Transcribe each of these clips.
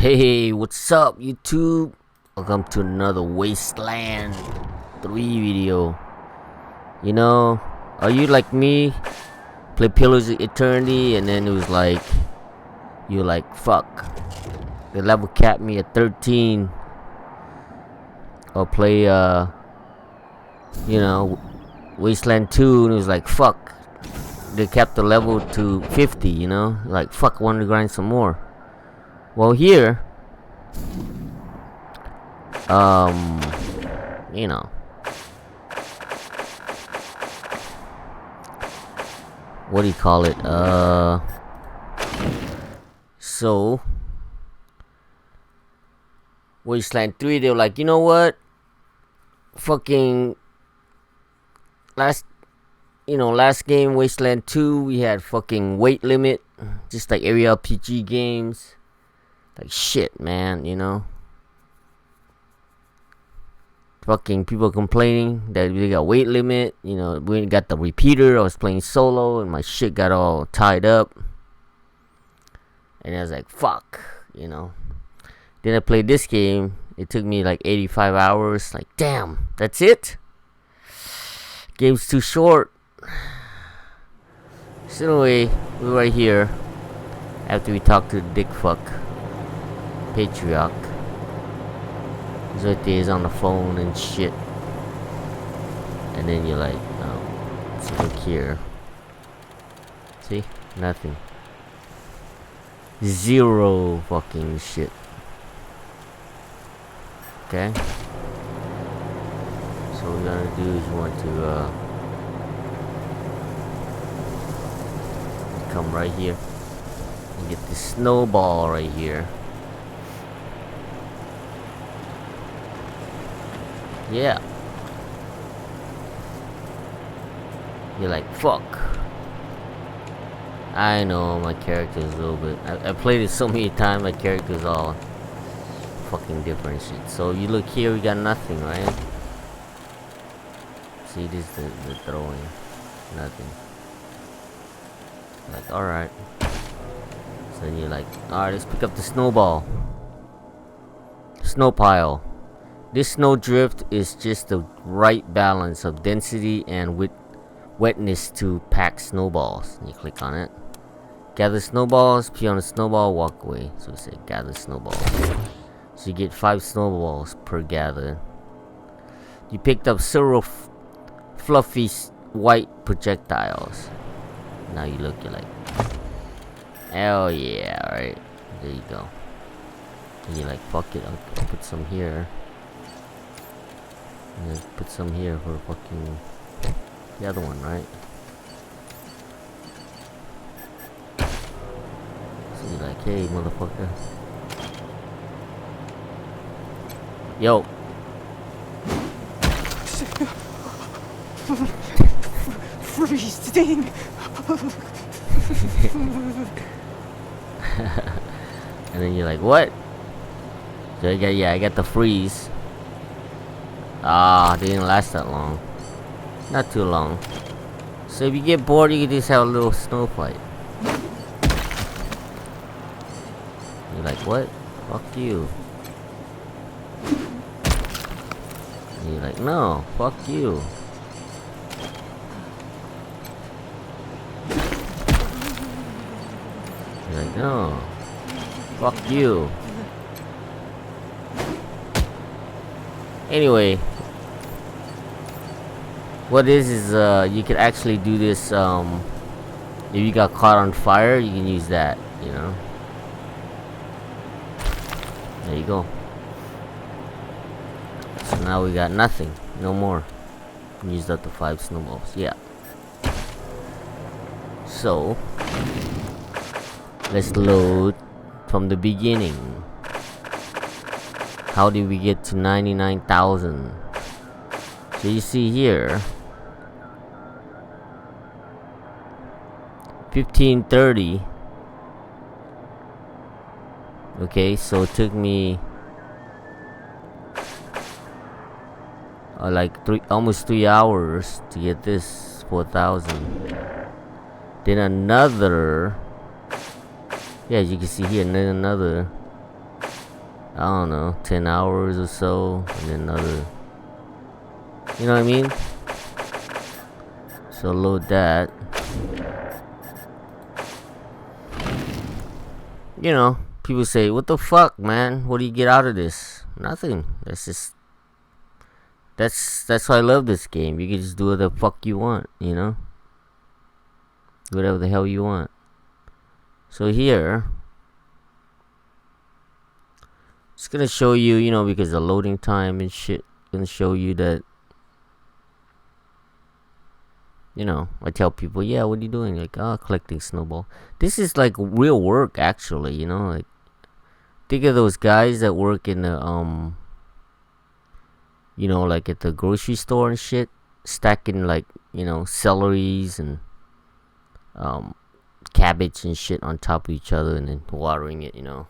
Hey, what's up, YouTube? Welcome to another Wasteland 3 video. You know, are you like me? Play Pillars of Eternity, and then it was like, you're like, fuck. The level capped me at 13. Or play, Wasteland 2, and it was like, fuck. They kept the level to 50, you know? Like, fuck, I wanted to grind some more. Well, here, you know, what do you call it? So, Wasteland 3, they were like, you know what? Fucking, last game, Wasteland 2, we had fucking weight limit, just like every RPG games. Like shit, man, you know. Fucking people complaining that we got weight limit. You know, we got the repeater. I was playing solo and my shit got all tied up. And I was like, fuck, you know. Then I played this game. It took me like 85 hours. Like, damn, that's it? Game's too short. So anyway, we're right here. After we talk to the dick fuck. Patriarch. He's right there, he's on the phone and shit. And then you're like, oh, let's look here. See? Nothing. Zero fucking shit. Okay? So what we're gonna do is we want to come right here and get this snowball right here. Yeah. You're like, fuck. I know my character is a little bit. I played it so many times, my character is all fucking different shit. So you look here, we got nothing, right? See, this is the throwing. Nothing. Like, alright. So then you're like, alright, let's pick up the snowball. Snow pile. This snow drift is just the right balance of density and wetness to pack snowballs. You click on it. Gather snowballs, pee on a snowball, walk away. So we say gather snowballs. So you get 5 snowballs per gather. You picked up several fluffy white projectiles. Now you look, you're like, hell yeah, right? There you go. And you're like, fuck it, I'll put some here. And then put some here for fucking the other one, right? So you're like, hey, motherfucker. Yo. Freezing. And then you're like, what? So I got the freeze. Ah, they didn't last that long. Not too long. So if you get bored, you can just have a little snow fight. You're like, what? Fuck you. And you're like, no, fuck you. You're like, no, fuck you. Anyway, what is you can actually do this, if you got caught on fire, you can use that, you know. There you go. So now we got nothing, no more. Used up the 5 snowballs, yeah. So, let's load from the beginning. How did we get to 99,000? So you see here, 1530. Okay, so it took me like almost 3 hours to get this 4,000. Then another, yeah, as you can see here, and then another I don't know, 10 hours or so, and then another, you know what I mean? So load that. You know, people say, what the fuck, man? What do you get out of this? Nothing. That's why I love this game. You can just do whatever the fuck you want, you know? Whatever the hell you want. So here, it's gonna show you, you know, because the loading time and shit, gonna show you that, you know, I tell people, yeah, what are you doing? Like, oh, collecting snowball. This is like real work, actually, you know, like, think of those guys that work in the, you know, like at the grocery store and shit, stacking, like, you know, celeries and, cabbage and shit on top of each other and then watering it, you know.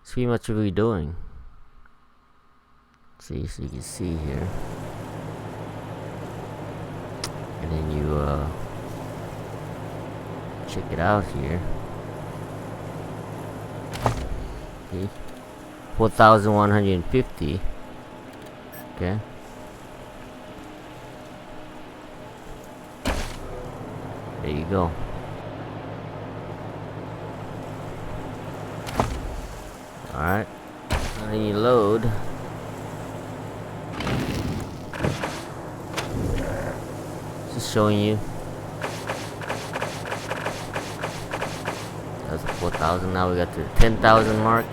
It's pretty much what we're doing. See, so you can see here. And then you, check it out here. See? 4,150. Okay. There you go. Alright. And then you load. Just showing you. That's 4,000. Now we got to the 10,000 mark.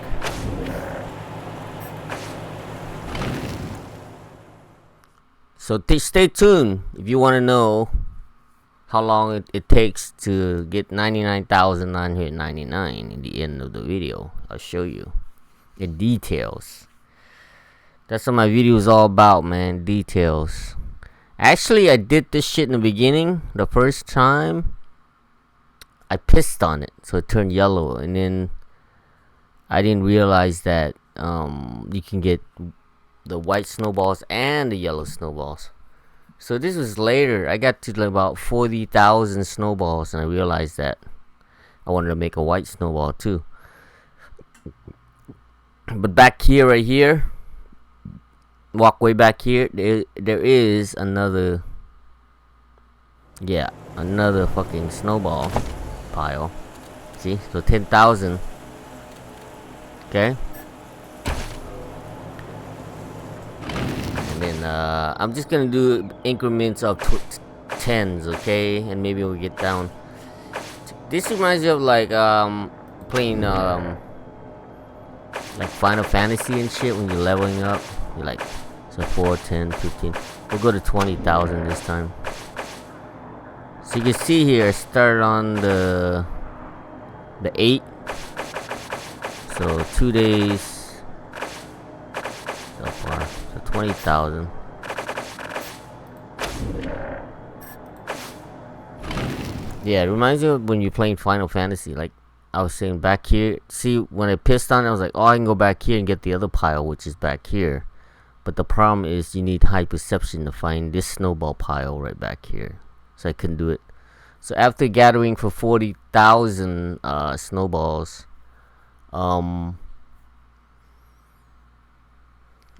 So stay tuned if you want to know how long it takes to get 99,999 in the end of the video. I'll show you the details. That's what my video is all about, man. Details. Actually, I did this shit in the beginning. The first time I pissed on it, so it turned yellow, and then I didn't realize that you can get the white snowballs and the yellow snowballs. So this was later. I got to about 40,000 snowballs, and I realized that I wanted to make a white snowball too. But back here, right here, walkway back here, there is another, yeah, another fucking snowball pile. See, so 10,000. Okay. And then I'm just gonna do increments of tens, okay, and maybe we'll get down. This reminds me of like playing like Final Fantasy and shit. When you're leveling up, you're like, so 4, 10, 15. We'll go to 20,000 this time. So you can see here, I started on the 8. So 2 days so far. So 20,000. Yeah, it reminds you of when you're playing Final Fantasy. Like I was saying back here. See, when I pissed on it, I was like, oh, I can go back here and get the other pile, which is back here. But the problem is you need high perception to find this snowball pile right back here. So I couldn't do it. So after gathering for 40,000 snowballs, I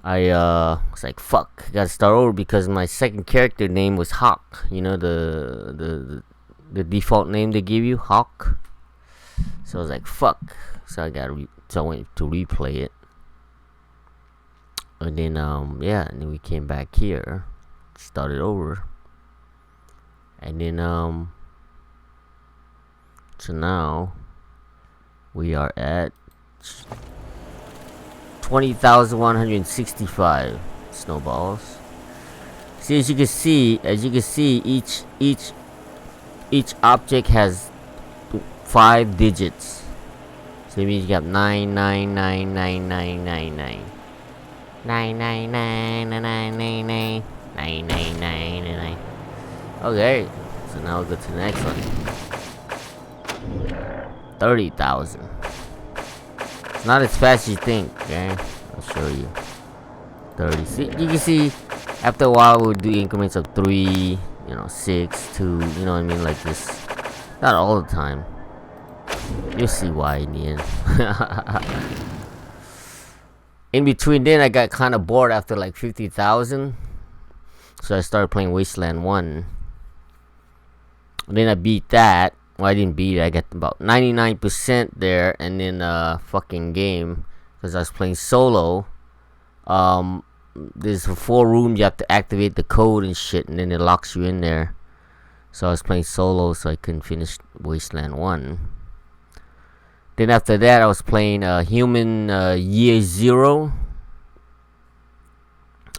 was like, fuck, I gotta start over, because my second character name was Hawk. You know, the default name they give you, Hawk. So I was like, fuck. So I went to replay it. And then yeah, and then we came back here, started over. And then so now we are at 20,165 snowballs. See, as you can see, each object has 5 digits. So it means you got 9999999. 9999999. Okay, so now we'll go to the next one. 30,000. It's not as fast as you think, okay? I'll show you. 30. See, you can see after a while we'll do increments of 3, 6, 2, you know what I mean, like this. Not all the time. You'll see why in the end. In between, then I got kind of bored after like 50,000, so I started playing Wasteland 1. And then I beat that. Well, I didn't beat it. I got about 99% there, and then fucking game, because I was playing solo. There's a 4 room, you have to activate the code and shit, and then it locks you in there. So I was playing solo, so I couldn't finish Wasteland 1. Then after that, I was playing Human Year Zero,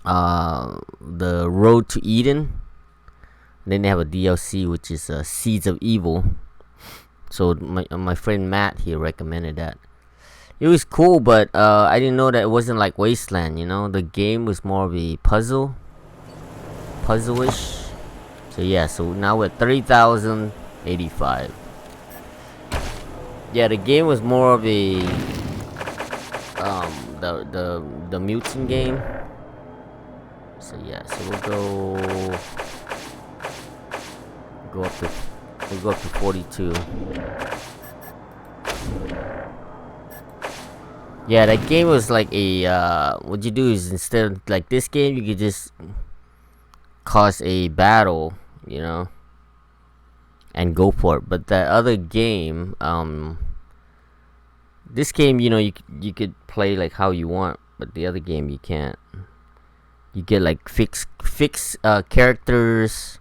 the Road to Eden. And then they have a DLC, which is Seeds of Evil. So my friend Matt here recommended that. It was cool, but I didn't know that it wasn't like Wasteland, you know? The game was more of a puzzle-ish. So yeah, so now we're at 30,085. Yeah, the game was more of a the mutant game. So yeah, so we'll go up to 42. Yeah, that game was like a what you do is, instead of like this game, you could just cause a battle, you know, and go for it. But that other game, this game, you know, you could play like how you want, but the other game you can't. You get like fixed characters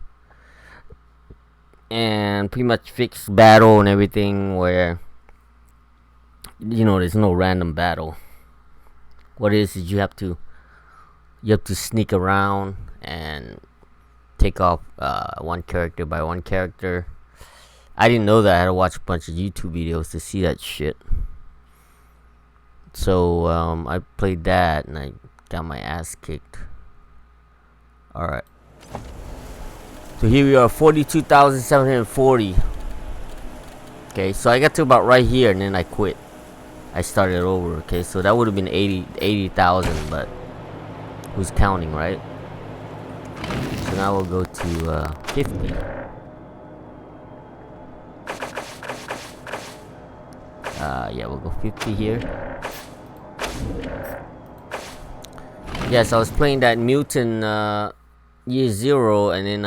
and pretty much fixed battle and everything, where, you know, there's no random battle. What it is you have to sneak around and take off one character by one character. I didn't know that. I had to watch a bunch of YouTube videos to see that shit. So I played that and I got my ass kicked. Alright. So here we are, 42,740. Okay, so I got to about right here and then I quit. I started over. Okay, so that would have been 80,000, but who's counting, right? So now we'll go to 50. Yeah, we'll go 50 here. Yes, I was playing that Mutant Year Zero, and then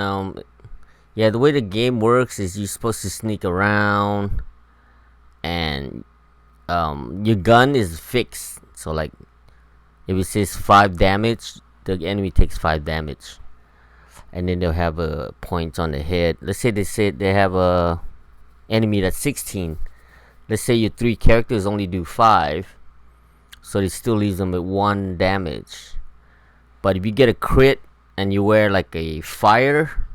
yeah, the way the game works is you're supposed to sneak around, and your gun is fixed. So like, if it says 5 damage, the enemy takes 5 damage, and then they'll have a point on the head. Let's say they have a enemy that's 16. Let's say your 3 characters only do 5, so it still leaves them with 1 damage. But if you get a crit and you wear like a fire,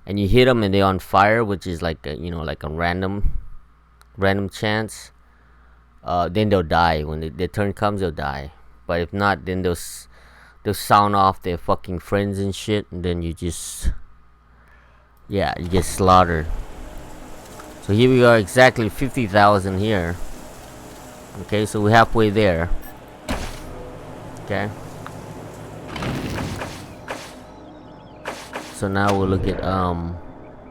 and you hit them and they're on fire, which is like a, you know, like a random chance, then they'll die. When their turn comes, they'll die. But if not, then they'll sound off their fucking friends and shit, and then you just, yeah, you get slaughtered. So here we are, exactly 50,000 here. Okay, so we're halfway there. Okay. So now we'll look at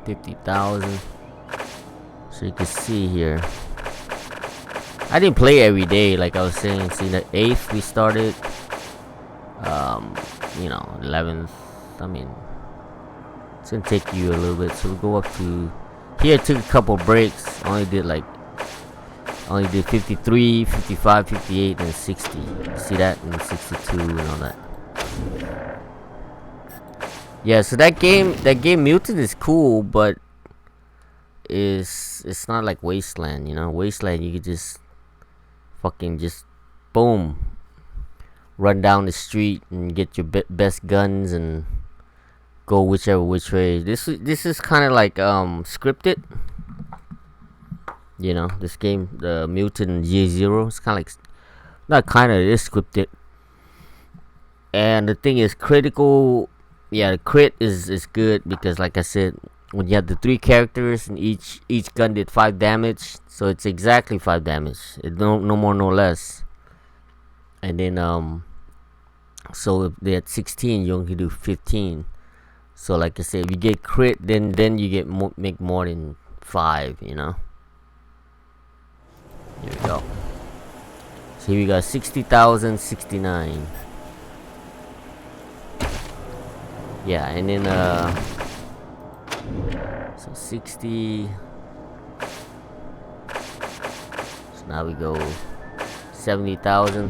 50,000. So you can see here. I didn't play every day, like I was saying. See, the 8th we started. You know, 11th. I mean, it's gonna take you a little bit. So we'll go up to here. It took a couple breaks. Only did 53, 55, 58, and 60. See that? And 62 and all that. Yeah, so that game Mutant is cool, but it's not like Wasteland, you know. Wasteland, you could just fucking just boom, run down the street and get your best guns and go which way. This is kind of like scripted, you know. This game, the Mutant Year Zero, it's kind of like, not kind of, it is scripted. And the thing is, critical. Yeah, the crit is good because, like I said, when you have the 3 characters and each gun did 5 damage, so it's exactly 5 damage. It no more, no less. And then so if they're at 16, you only do 15. So like I said, if you get crit, then you get make more than 5, you know. Here we go. So here we got 60,069. Yeah, and then so 60. So now we go 70,000.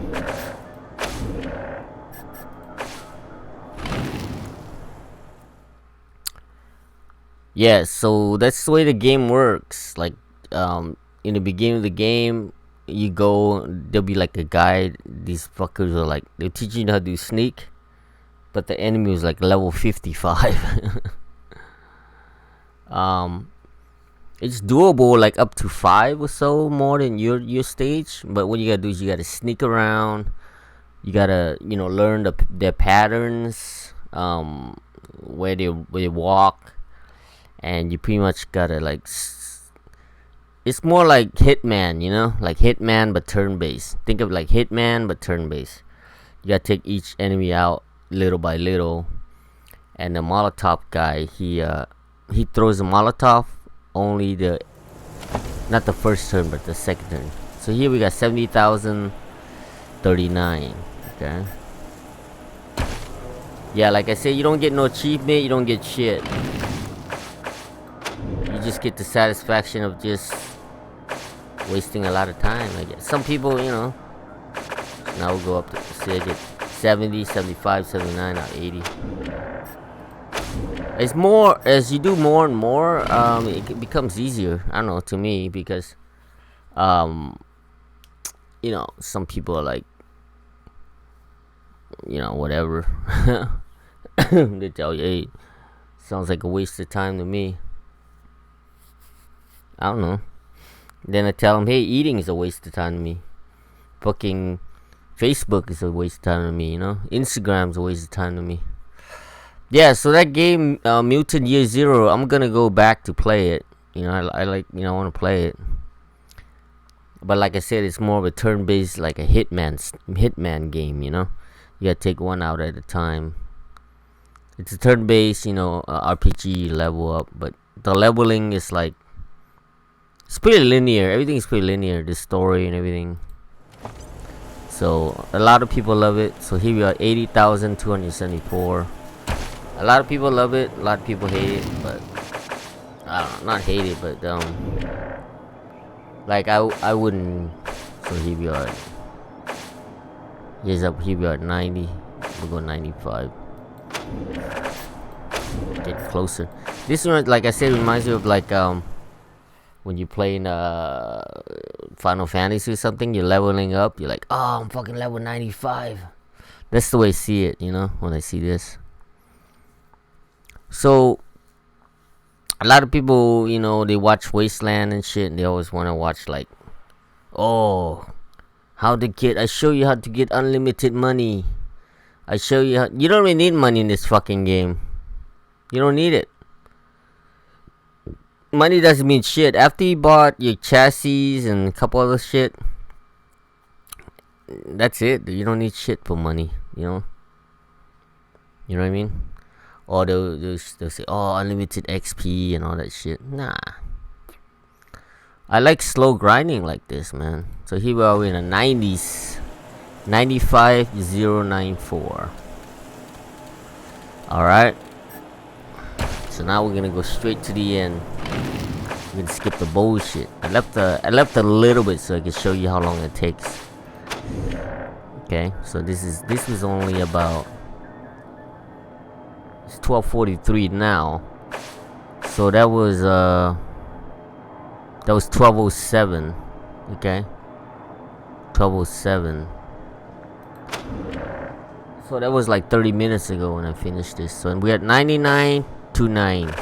Yeah, so that's the way the game works. Like, in the beginning of the game, you go, there'll be like a guide. These fuckers are like, they're teaching you how to sneak, but the enemy was like level 55. It's doable, like up to 5 or so more than your stage. But what you gotta do is you gotta sneak around. You gotta, learn their patterns, where they walk, and you pretty much gotta like. It's more like Hitman, like Hitman but turn-based. Think of like Hitman but turn-based. You gotta take each enemy out little by little, and the Molotov guy, he throws a Molotov only not the first turn but the second turn. So here we got 70,039. Okay. Yeah, like I said, you don't get no achievement, you don't get shit. You just get the satisfaction of just wasting a lot of time, I guess. Some people, now we'll go up to, see, I get 70, 75, 79, now 80. It's more, as you do more and more, it becomes easier, I don't know, to me, because, some people are like, whatever. They tell you, hey, sounds like a waste of time to me. I don't know. Then I tell them, hey, eating is a waste of time to me. Fucking Facebook is a waste of time to me, Instagram's a waste of time to me. Yeah, so that game, Mutant Year Zero, I'm gonna go back to play it. I like, I want to play it. But like I said, it's more of a turn-based, like a Hitman game, You gotta take one out at a time. It's a turn-based, RPG level up, but the leveling is like, it's pretty linear. Everything's pretty linear, the story and everything. So a lot of people love it. So here we are, 80,274. A lot of people love it. A lot of people hate it, but I don't know, not hate it, but like I wouldn't. So here we are. Here we are at 90. We'll go 95. Get closer. This one, like I said, reminds me of like when you play in Final Fantasy or something. You're leveling up. You're like, oh, I'm fucking level 95. That's the way I see it, when I see this. So a lot of people, they watch Wasteland and shit, and they always want to watch like, oh, I show you how to get unlimited money. I show you how. You don't really need money in this fucking game. You don't need it. Money doesn't mean shit. After you bought your chassis and a couple other shit, that's it. You don't need shit for money, You know what I mean? Or they'll say, oh, unlimited XP and all that shit. Nah. I like slow grinding like this, man. So here we are in the 90s. 95,094. Alright. So now we're gonna go straight to the end. We're gonna skip the bullshit. I left a little bit so I can show you how long it takes. Okay, so this was only about, it's 12:43 now. So that was 12:07. Okay, 12:07. So that was like 30 minutes ago when I finished this. So we're at 99.29.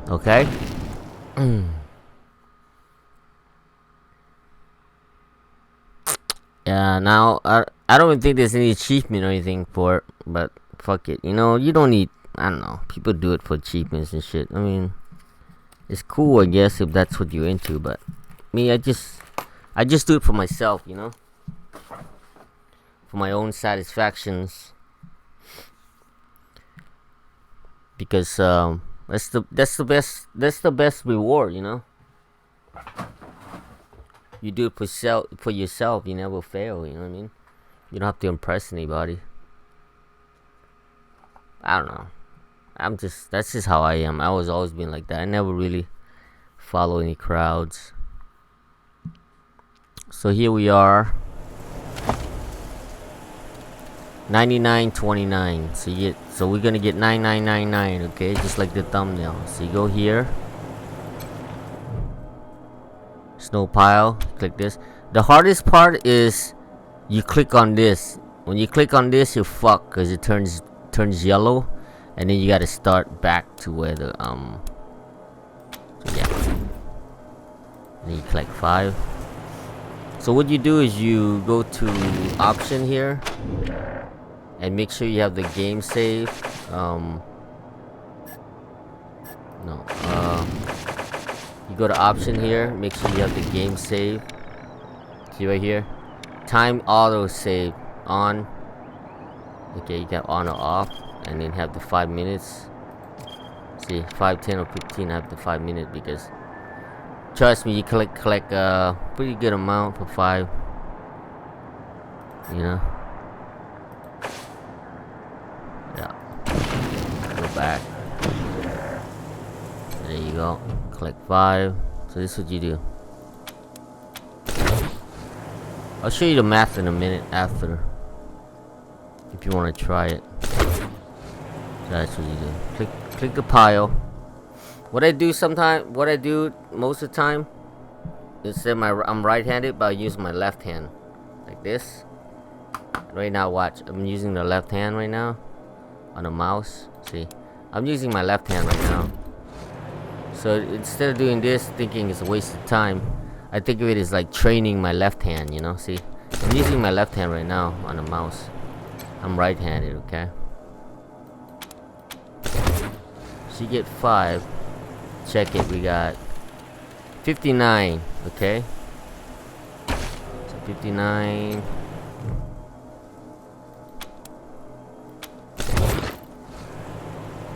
Okay. Yeah. Now I don't even think there's any achievement or anything for it, but fuck it. You don't need. I don't know. People do it for achievements and shit. I mean, it's cool, I guess, if that's what you're into. But me, I just do it for myself. For my own satisfactions. Because that's the best reward, You do it for yourself. You never fail. You know what I mean? You don't have to impress anybody. I don't know. That's just how I am. I was always been like that. I never really follow any crowds. So here we are. 99.29. So we're gonna get 9999. Okay, just like the thumbnail. So you go here. Snow pile. Click this. The hardest part is you click on this. When you click on this, you fuck, because it turns yellow, and then you gotta start back to where the so yeah. Then you click 5. So what you do is you go to option here and make sure you have the game save. You go to option here, make sure you have the game save. See right here, time auto save on. Okay, you got on or off, and then have the 5 minutes. See, 5, 10, or 15. I have the 5 minutes because trust me, you collect a pretty good amount for 5. You know. Yeah. Go back. There you go. Click 5. So this is what you do. I'll show you the math in a minute after, if you want to try it. So that's what you do. Click the pile. What I do most of the time, instead I'm right-handed, but I use my left hand, like this. Right now, watch. I'm using the left hand right now on the mouse. See, I'm using my left hand right now. So instead of doing this, thinking it's a waste of time, I think of it as like training my left hand, you know? See, I'm using my left hand right now on the mouse. I'm right-handed, okay? So you get 5. Check it, we got 59, okay? So 59.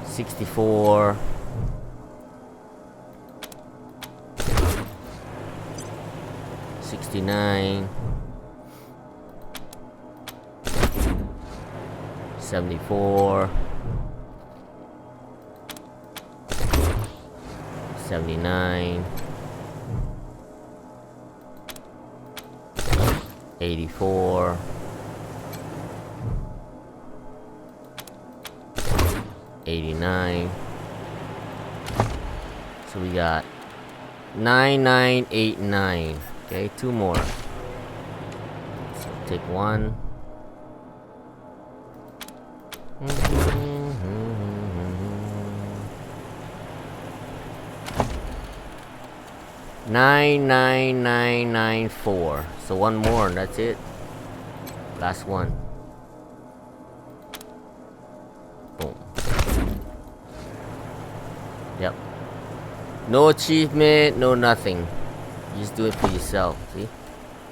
$64. 69, 74, 79, 84, 89. So we got 9989. Okay, 2 more. So take 1. 99994. So 1 more, and that's it. Last one. Boom. Yep. No achievement, no nothing. You just do it for yourself, see?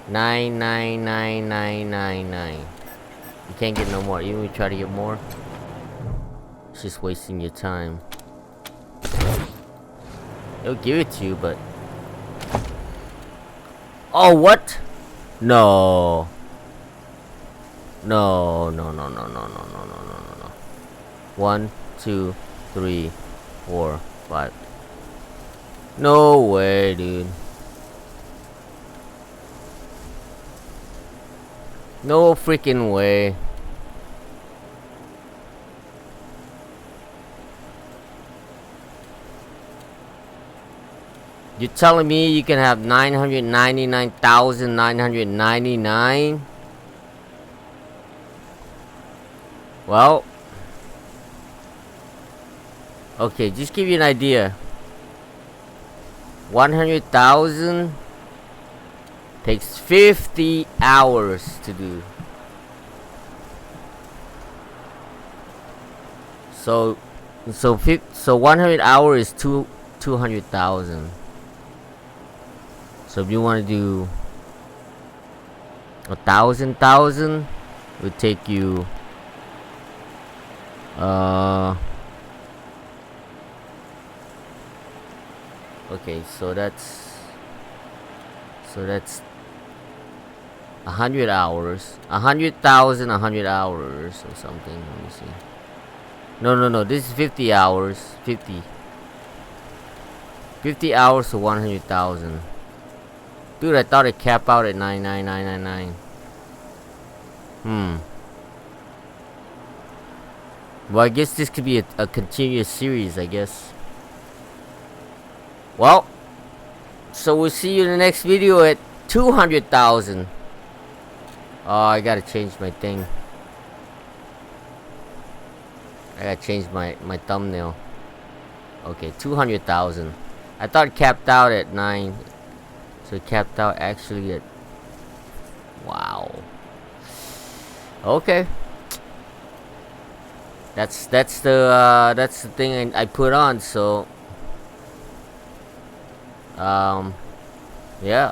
99999. You can't get no more. Even if you try to get more, it's just wasting your time. It'll give it to you, but... Oh, what? No. No. 1, 2, 3, 4, 5. No way, dude. No freaking way. You're telling me you can have 999,999? Well, okay, just give you an idea. 100,000 takes 50 hours to do. So 100 hours is 200,000. So if you want to do 1,000, it would take you okay, so that's So that's 100 hours. 100,000, 100 hours or something. Let me see. No. This is 50 hours. 50 hours to 100,000. Dude, I thought it capped out at 99999. Well, I guess this could be a continuous series, I guess. Well, so we'll see you in the next video at 200,000. Oh, I gotta change my thing. I gotta change my thumbnail. Okay, 200,000. I thought it capped out at 9. So it capped out actually at... Wow. Okay. That's the thing I put on, so yeah.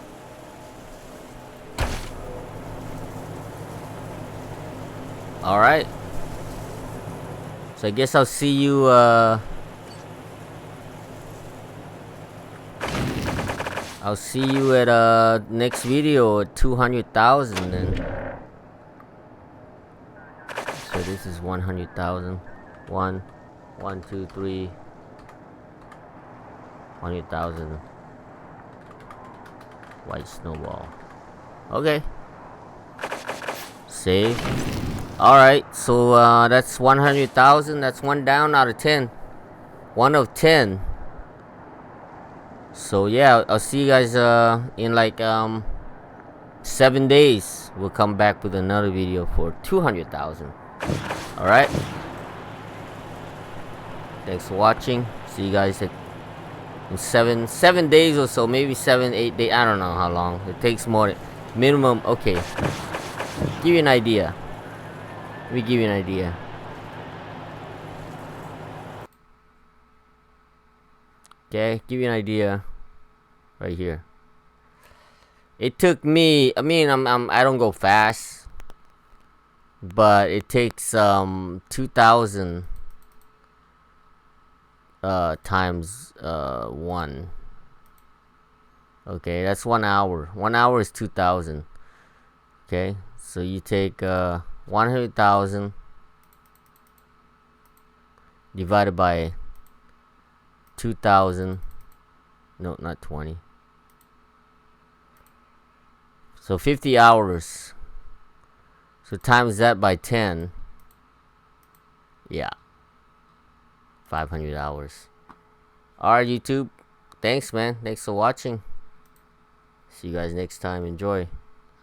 All right. So I guess I'll see you at next video at 200,000 then. So this is 100,000. 1, 2, 3. 100,000. White snowball. Okay. Save. Alright, so that's 100,000. That's 1 down out of 10. 1 of 10. So yeah, I'll see you guys in like 7 days. We'll come back with another video for 200,000. Alright. Thanks for watching. See you guys in 7 days or so. Maybe 7, 8 days. I don't know how long. It takes more. Minimum. Okay. Give you an idea. Let me give you an idea. Okay. Give you an idea. Right here. It took me. I mean, I don't go fast. But it takes 2,000 times 1. Okay, that's 1 hour. 1 hour is 2,000. Okay, so you take 100,000 divided by 2,000. No, not 20. So 50 hours. So times that by 10. Yeah. 500 hours. Alright, YouTube. Thanks, man. Thanks for watching. See you guys next time. Enjoy.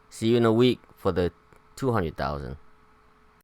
See you in a week for the 200,000.